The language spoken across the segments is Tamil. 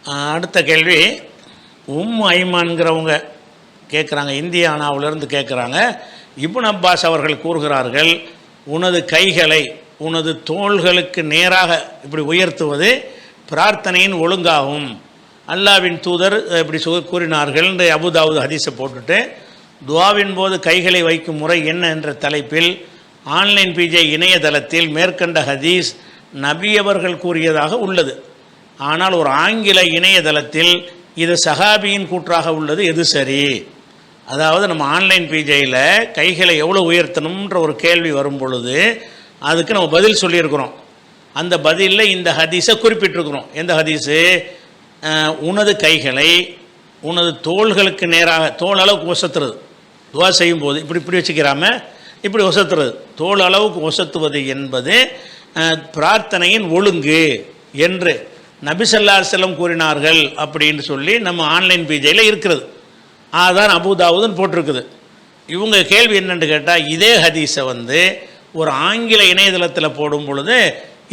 அடுத்த கேள்வி ஐமான்கிறவங்க கேட்குறாங்க, இந்தியானாவிலிருந்து கேட்குறாங்க. இப்னு அப்பாஸ் அவர்கள் கூறுகிறார்கள், உனது கைகளை உனது தோள்களுக்கு நேராக இப்படி உயர்த்துவது பிரார்த்தனையின் ஒழுங்காகும். அல்லாவின் தூதர் இப்படி கூறினார்கள் என்று அபுதாவுது ஹதீஸை போட்டுட்டு, துவாவின் போது கைகளை வைக்கும் முறை என்ன என்ற தலைப்பில் ஆன்லைன் பிஜே இணையதளத்தில் மேற்கண்ட ஹதீஸ் நபி அவர்கள் கூறியதாக உள்ளது. ஆனால் ஒரு ஆங்கில இணையதளத்தில் இது சஹாபியின் கூற்றாக உள்ளது, எது சரி? அதாவது நம்ம ஆன்லைன் பிஜேயில் கைகளை எவ்வளோ உயர்த்தணுன்ற ஒரு கேள்வி வரும் பொழுது அதுக்கு நம்ம பதில் சொல்லியிருக்கிறோம். அந்த பதிலில் இந்த ஹதீஸை குறிப்பிட்டிருக்கிறோம். எந்த ஹதீஸு? உனது கைகளை உனது தோள்களுக்கு நேராக, தோல் அளவுக்கு ஒசத்துறது, துவா செய்யும் போது இப்படி இப்படி வச்சுக்கிறாம இப்படி ஒசத்துறது, தோல் அளவுக்கு ஒசத்துவது என்பது பிரார்த்தனையின் ஒழுங்கு என்று நபி ஸல்லல்லாஹு அலைஹி வஸல்லம் கூறினார்கள் அப்படின்னு சொல்லி நம்ம ஆன்லைன் பிஜேயில் இருக்கிறது. அதான் அபூதாவுதுன்னு போட்டிருக்குது. இவங்க கேள்வி என்னென்னு கேட்டால், இதே ஹதீஸை ஒரு ஆங்கில இணையதளத்தில் போடும் பொழுது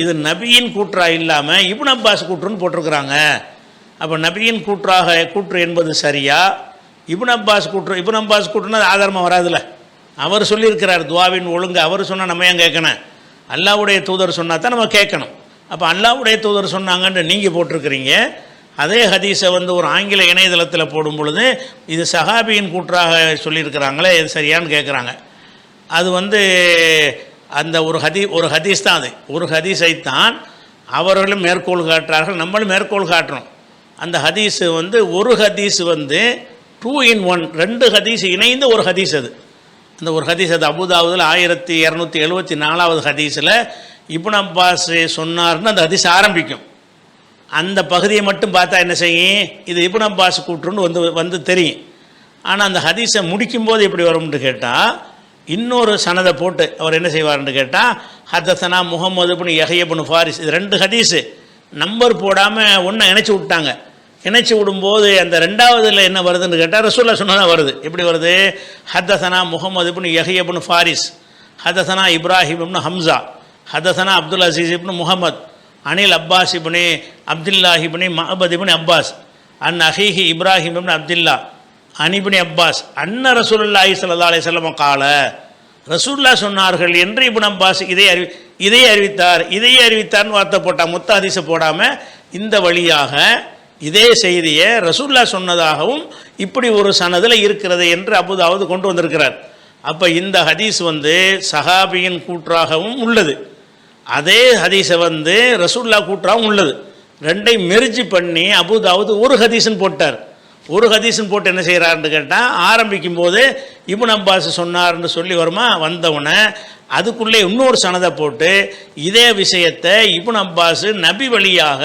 இது நபியின் கூற்றா இல்லாமல் இப்னு அப்பாஸ் கூற்றுன்னு போட்டிருக்கிறாங்க. அப்போ நபியின் கூற்று என்பது சரியா, இப்னு அப்பாஸ் கூற்றுன்னா ஆதாரமாக வராதுல்ல. அவர் சொல்லியிருக்கிறார் துவாவின் ஒழுங்கு, அவர் சொன்னால் நம்ம ஏன் கேட்கணும்? அல்லாஹ்வுடைய தூதர் சொன்னால் தான் நம்ம கேட்கணும். அப்போ அல்லாஹ்வுடைய தூதர் சொன்னாங்கன்னு நீங்கள் போட்டிருக்கிறீங்க. அதே ஹதீஸை ஒரு ஆங்கில இணையதளத்தில் போடும் பொழுது இது சஹாபியின் கூற்றாக சொல்லியிருக்கிறாங்களே, இது சரியான்னு கேட்குறாங்க. அது அந்த ஒரு ஹதீஸ் தான். அது ஒரு ஹதீஸைத்தான் அவர்களும் மேற்கோள் காட்டுறார்கள், நம்மளும் மேற்கோள் காட்டுறோம். அந்த ஹதீஸு ஒரு ஹதீஸ் 2 in 1, 2 ஹதீஸ் இணைந்த ஒரு ஹதீஸ். அது அந்த ஒரு ஹதீஸ் அது அபூதாவுதில் 1274வது ஹதீஸில் இப்னு அப்பாஸ் சொன்னார்னு அந்த ஹதீஸ் ஆரம்பிக்கும். அந்த பகுதியை மட்டும் பார்த்தா என்ன செய்யும்? இது இப்னு அப்பாஸ் கூற்றுன்னு தெரியும். ஆனால் அந்த ஹதீஸை முடிக்கும்போது எப்படி வரும்னு கேட்டால், இன்னொரு சனதை போட்டு அவர் என்ன செய்வார்னு கேட்டால், ஹதஸனா முஹம்மது இப்னு யஹ்யா இப்னு ஃபாரிஸ், இது 2 ஹதீஸு நம்பர் போடாமல் ஒன்றை இணைச்சி விட்டாங்க. இணைச்சி விடும்போது அந்த 2வதுல என்ன வருதுன்னு கேட்டால் ரசூலுல்லாஹ் சொன்னதான் வருது. எப்படி வருது? ஹதஸனா முஹம்மது இப்னு யஹ்யா இப்னு ஃபாரிஸ், ஹதஸனா இப்ராஹிம் இப்னு ஹம்சா, ஹதஸனா அப்துல் அசீஸ் இப்னு முஹம்மத், அனில் அப்பாஸ் இப்னு அப்துல்லாஹ் இப்னு மஅபத் இப்னு அப்பாஸ், அன் அஹீஹி இப்ராஹிம் இப்னு அப்துல்லா அனிபினி அப்பாஸ் அன்ன ரசூலுல்லாஹி ஸல்லல்லாஹு அலைஹி வஸல்லம் கால, ரசூலுல்லாஹ் சொன்னார்கள் என்று இப்னு அப்பாஸ் இதையே அறிவித்தார்னு வார்த்தை போட்டால், மொத்த ஹதீஸை போடாமல் இந்த வழியாக இதே செய்தியை ரசூலுல்லாஹ் சொன்னதாகவும் இப்படி ஒரு சனதில் இருக்கிறது என்று அபூதாவுது கொண்டு வந்திருக்கிறார். அப்போ இந்த ஹதீஸ் சஹாபியின் கூற்றாகவும் உள்ளது, அதே ஹதீஸை ரசூலுல்லாஹ் கூற்றாகவும் உள்ளது. ரெண்டையும் மெர்ஜி பண்ணி அபூதாவுது ஒரு ஹதீஸ்ன்னு போட்டார். ஒரு ஹதீஸ்ன்னு போட்டு என்ன செய்கிறாருன்னு கேட்டால், ஆரம்பிக்கும் போது இப்னு அப்பாஸ் சொன்னார்னு சொல்லி வருமா, வந்தவுடனே அதுக்குள்ளே இன்னொரு சனதை போட்டு இதே விஷயத்தை இப்னு அப்பாஸ் நபி வழியாக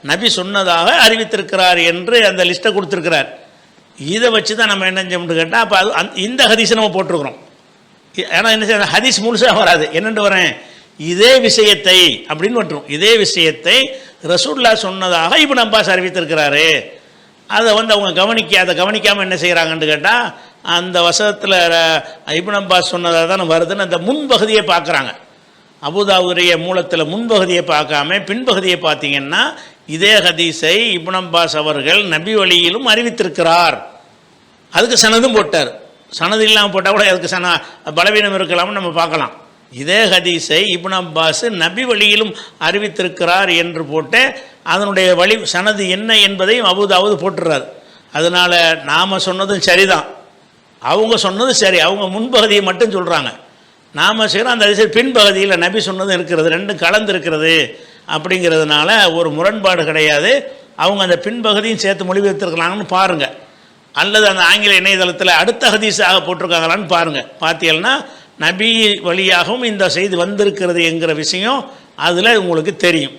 நபி சொன்னதாக அறிவித்திருக்கிறார் என்று அந்த லிஸ்ட்டை கொடுத்துருக்கிறார். இதை வச்சு தான் நம்ம என்ன செஞ்சோம்னு கேட்டால், அப்போ இந்த ஹதீஸை நம்ம போட்டிருக்கிறோம். ஏன்னா என்ன செய்ய, ஹதீஸ் முழுசாக வராது, என்னென்று வரேன், இதே விஷயத்தை அப்படின்னு வந்துடும். இதே விஷயத்தை ரசூலுல்லாஹ் சொன்னதாக இப்னு அப்பாஸ் அறிவித்திருக்கிறாரு. அதை அவங்க கவனிக்காமல் என்ன செய்கிறாங்கன்னு கேட்டால், அந்த வசனத்தில் இப்னு அப்பாஸ் சொன்னதாக தானே வருதுன்னு அந்த முன்பகுதியை பார்க்குறாங்க. அபூதாவுடைய மூலத்தில் முன்பகுதியை பார்க்காம பின்பகுதியை பார்த்தீங்கன்னா, இதே ஹதீஸை இப்னு அப்பாஸ் அவர்கள் நபி வழியிலும் அறிவித்திருக்கிறார். அதுக்கு சனதும் போட்டார். சனது இல்லாமல் போட்டால் கூட அதுக்கு பலவீனம் இருக்கலாம்னு நம்ம பார்க்கலாம். இதே ஹதீஸை இப்னு அப்பாஸ் நபி வழியிலும் அறிவித்திருக்கிறார் என்று போட்டு அதனுடைய வழி சனது என்ன என்பதையும் அபூதாவுது போட்டுறார். அதனால் நாம் சொன்னதும் சரிதான், அவங்க சொன்னது சரி, அவங்க முன்பகுதியை மட்டும் சொல்கிறாங்க. நாம் செய்கிறோம் அந்த ஹதீஸை பின்பகுதியில் நபி சொன்னதும் இருக்கிறது, ரெண்டும் கலந்து இருக்கிறது. அப்படிங்கிறதுனால ஒரு முரண்பாடு கிடையாது. அவங்க அந்த பின்பகுதியும் சேர்த்து மொழிபெயர்த்திருக்கலாம்னு பாருங்கள், அல்லது அந்த ஆங்கில இணையதளத்தில் அடுத்த ஹதீஸாக போட்டிருக்காங்களான்னு பாருங்கள். பார்த்தீங்கன்னா நபி வழியாகவும் இந்த செய்தி வந்திருக்கிறது என்கிற விஷயம் அதில் உங்களுக்கு தெரியும்.